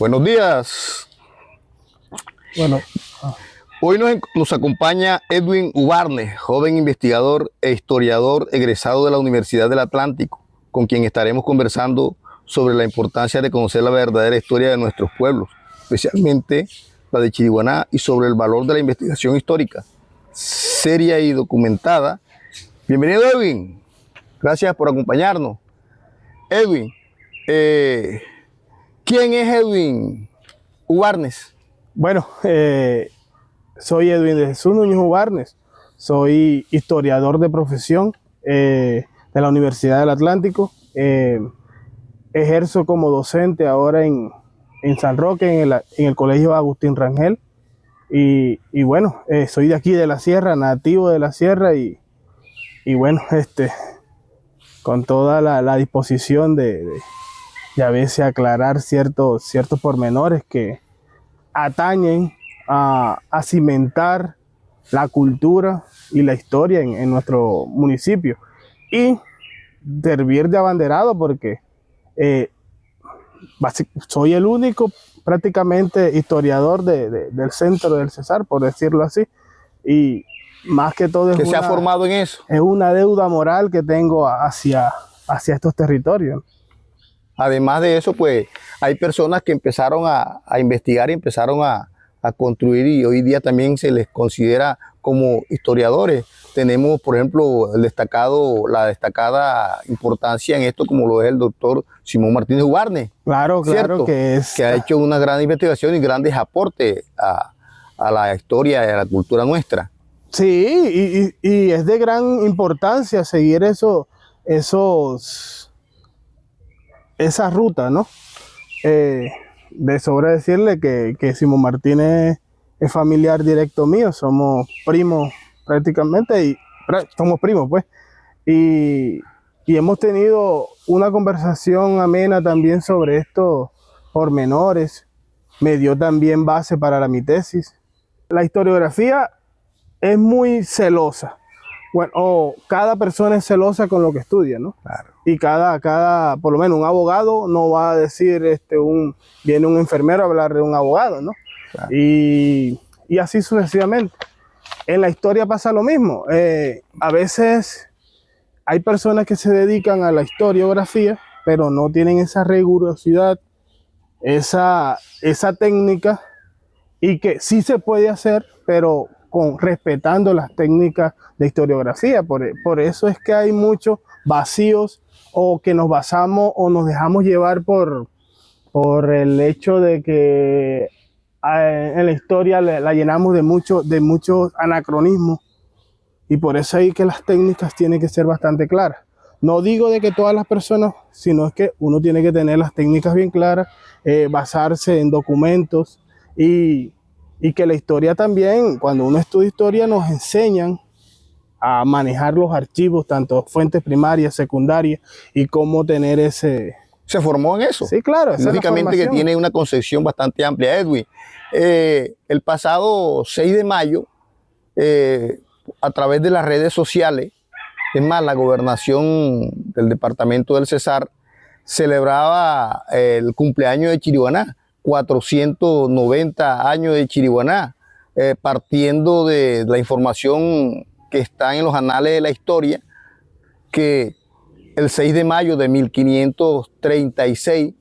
Buenos días. Bueno, Hoy nos acompaña Edwin Ubarnes, joven investigador e historiador egresado de la Universidad del Atlántico, con quien estaremos conversando sobre la importancia de conocer la verdadera historia de nuestros pueblos, especialmente la de Chiriguaná, y sobre el valor de la investigación histórica, seria y documentada. Bienvenido, Edwin. Gracias por acompañarnos. Edwin, ¿quién es Edwin Ubarnes? bueno, soy Edwin de Jesús Núñez Ubarnes, soy historiador de profesión de la Universidad del Atlántico. Ejerzo como docente ahora en San Roque, en el Colegio Agustín Rangel. Y bueno, soy de aquí de la Sierra, nativo de la Sierra, y bueno, con toda la disposición de a veces aclarar ciertos pormenores que atañen a cimentar la cultura y la historia en nuestro municipio, y servir de abanderado porque soy el único prácticamente historiador del centro del Cesar, por decirlo así, y más que todo ¿Que se ha formado en eso? Es una deuda moral que tengo hacia estos territorios. Además de eso, pues hay personas que empezaron a investigar y empezaron a construir, y hoy día también se les considera como historiadores. Tenemos, por ejemplo, la destacada importancia en esto, como lo es el doctor Simón Martínez Ubarnes. Claro, ¿cierto? que ha hecho una gran investigación y grandes aportes a la historia y a la cultura nuestra. Sí, y es de gran importancia seguir esa ruta, ¿no? De sobra decirle que Simón Martínez es familiar directo mío, somos primos prácticamente, y somos primos, pues. Y hemos tenido una conversación amena también sobre estos pormenores. Me dio también base para mi tesis. La historiografía es muy celosa. Bueno, cada persona es celosa con lo que estudia, ¿no? Claro. Y por lo menos un abogado no va a decir, viene un enfermero a hablar de un abogado, ¿no? Claro. Y así sucesivamente. En la historia pasa lo mismo. A veces hay personas que se dedican a la historiografía, pero no tienen esa rigurosidad, esa técnica, y que sí se puede hacer, pero respetando las técnicas de historiografía. Por eso es que hay muchos vacíos, o que nos basamos o nos dejamos llevar por el hecho de que en la historia la llenamos de muchos anacronismos, y por eso hay que las técnicas tienen que ser bastante claras. No digo de que todas las personas, sino es que uno tiene que tener las técnicas bien claras, basarse en documentos, y que la historia también, cuando uno estudia historia, nos enseñan a manejar los archivos, tanto fuentes primarias, secundarias, y cómo tener ese... ¿Se formó en eso? Sí, claro. Lógicamente que tiene una concepción bastante amplia, Edwin. El pasado 6 de mayo, a través de las redes sociales, es más, la gobernación del departamento del Cesar celebraba el cumpleaños de Chiriguaná, 490 años de Chiriguaná, partiendo de la información que está en los anales de la historia, que el 6 de mayo de 1536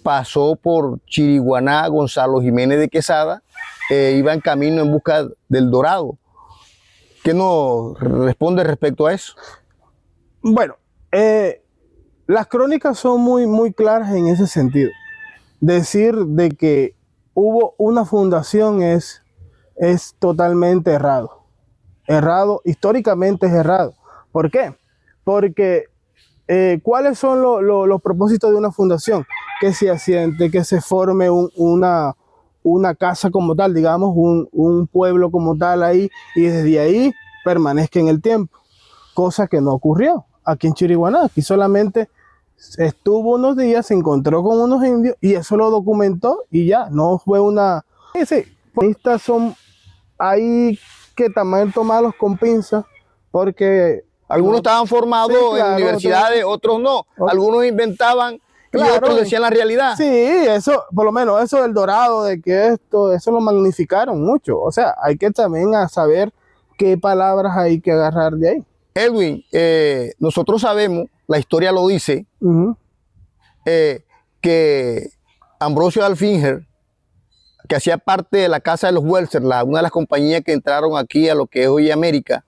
pasó por Chiriguaná Gonzalo Jiménez de Quesada, iba en camino en busca del Dorado. ¿Qué nos responde respecto a eso? Bueno, las crónicas son muy claras en ese sentido. Decir de que hubo una fundación es totalmente errado. Históricamente es errado. ¿Por qué? Porque ¿cuáles son los propósitos de una fundación? Que se asiente, que se forme una casa como tal, digamos, un pueblo como tal ahí, y desde ahí permanezca en el tiempo. Cosa que no ocurrió aquí en Chiriguaná. Aquí solamente estuvo unos días, se encontró con unos indios, y eso lo documentó, y ya, no fue una... Sí, estas son ahí que también tomarlos con pinzas, porque algunos estaban formados, sí, claro, en universidades, otros no. Algunos inventaban y otros decían la realidad. Sí, eso, por lo menos eso del Dorado, de que eso lo magnificaron mucho. O sea, hay que también saber qué palabras hay que agarrar de ahí. Edwin, nosotros sabemos, la historia lo dice, que Ambrosio de Alfinger, que hacía parte de la casa de los Welser, una de las compañías que entraron aquí a lo que es hoy América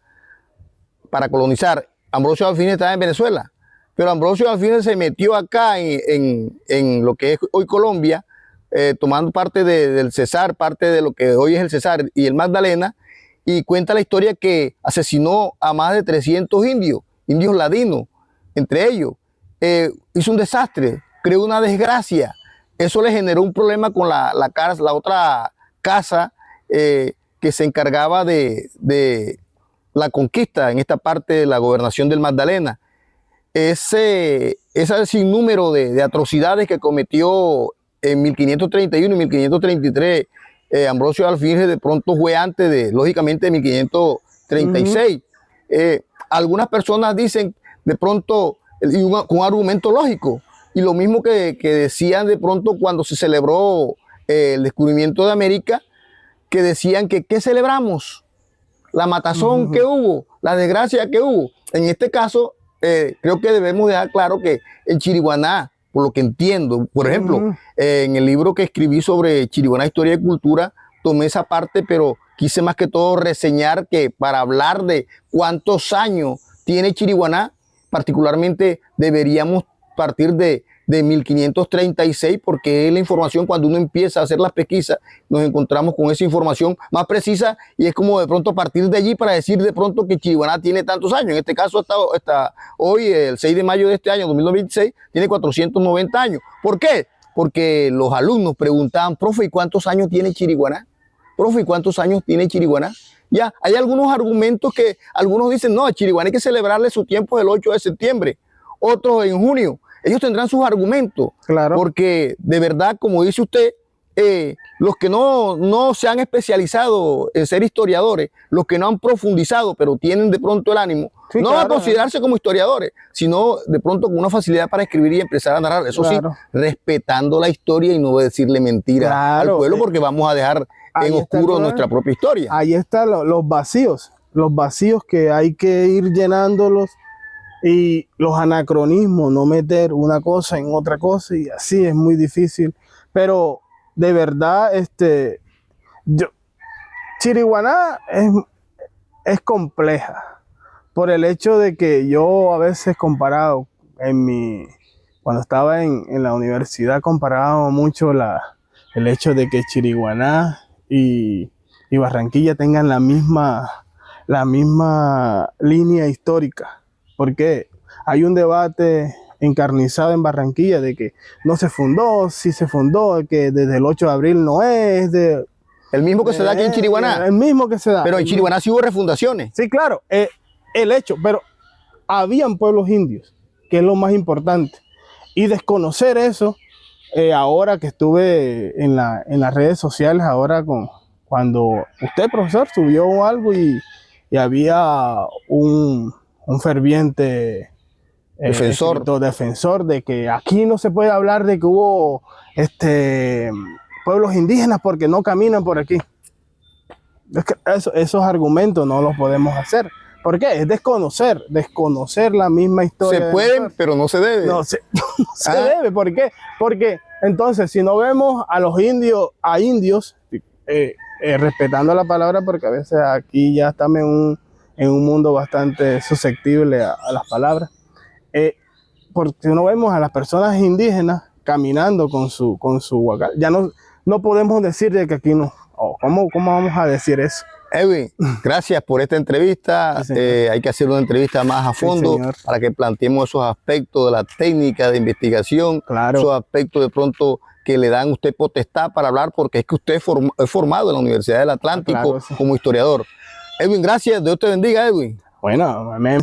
para colonizar, Ambrosio de Alfinger estaba en Venezuela, pero Ambrosio de Alfinger se metió acá en lo que es hoy Colombia, tomando parte del Cesar, parte de lo que hoy es el Cesar y el Magdalena, y cuenta la historia que asesinó a más de 300 indios ladinos, entre ellos. Hizo un desastre, creó una desgracia. Eso le generó un problema con la otra casa que se encargaba de la conquista en esta parte de la gobernación del Magdalena. Ese sinnúmero de atrocidades que cometió en 1531 y 1533 Ambrosio de Alfinger de pronto fue antes lógicamente, de 1536. Algunas personas dicen de pronto, con un argumento lógico, y lo mismo que decían de pronto cuando se celebró el descubrimiento de América, que decían que ¿qué celebramos? La matazón que hubo, la desgracia que hubo. En este caso, creo que debemos dejar claro que en Chiriguaná, por lo que entiendo, por ejemplo, en el libro que escribí sobre Chiriguaná, Historia y Cultura, tomé esa parte, pero quise más que todo reseñar que para hablar de cuántos años tiene Chiriguaná, particularmente deberíamos partir de 1536, porque es la información cuando uno empieza a hacer las pesquisas, nos encontramos con esa información más precisa y es como de pronto partir de allí para decir de pronto que Chiriguaná tiene tantos años. En este caso, hasta hoy, el 6 de mayo de este año, 2026, tiene 490 años. ¿Por qué? Porque los alumnos preguntaban, profe, ¿y cuántos años tiene Chiriguaná? Profe, ¿y cuántos años tiene Chiriguaná? Ya, hay algunos argumentos que algunos dicen, no, a Chiriguaná hay que celebrarle su tiempo el 8 de septiembre, otros en junio. Ellos tendrán sus argumentos, claro, porque de verdad, como dice usted, los que no se han especializado en ser historiadores, los que no han profundizado, pero tienen de pronto el ánimo, sí, no van a considerarse como historiadores, sino de pronto con una facilidad para escribir y empezar a narrar. Eso sí, respetando la historia y no decirle mentira al pueblo, porque vamos a dejar en oscuro nuestra propia historia. Ahí están los vacíos que hay que ir llenándolos. Y los anacronismos, no meter una cosa en otra cosa, y así es muy difícil. Pero de verdad, Chiriguaná es compleja por el hecho de que yo a veces comparado cuando estaba en la universidad, comparaba mucho el hecho de que Chiriguaná y Barranquilla tengan la misma línea histórica. Porque hay un debate encarnizado en Barranquilla de que no se fundó, sí se fundó, que desde el 8 de abril no es. El mismo que se da aquí en Chiriguaná. El mismo que se da. Pero en Chiriguaná sí hubo refundaciones. Sí, claro, el hecho, pero habían pueblos indios, que es lo más importante. Y desconocer eso, ahora que estuve en las redes sociales, ahora cuando usted, profesor, subió algo y había un ferviente defensor de que aquí no se puede hablar de que hubo pueblos indígenas porque no caminan por aquí. Es que esos argumentos no los podemos hacer. ¿Por qué? Es desconocer la misma historia. Se pueden, pero no se debe. No se debe. ¿Por qué? Porque entonces, si no vemos a los indios, respetando la palabra, porque a veces aquí ya estamos en un mundo bastante susceptible a las palabras, porque si no vemos a las personas indígenas caminando con su huacal, ya no podemos decir de que aquí no. ¿Cómo vamos a decir eso? Edwin, gracias por esta entrevista. Sí, hay que hacer una entrevista más a fondo, sí, para que planteemos esos aspectos de la técnica de investigación, claro, esos aspectos de pronto que le dan a usted potestad para hablar, porque es que usted es formado en la Universidad del Atlántico, claro, sí, como historiador. Edwin, gracias. Dios te bendiga, Edwin. Bueno, amén.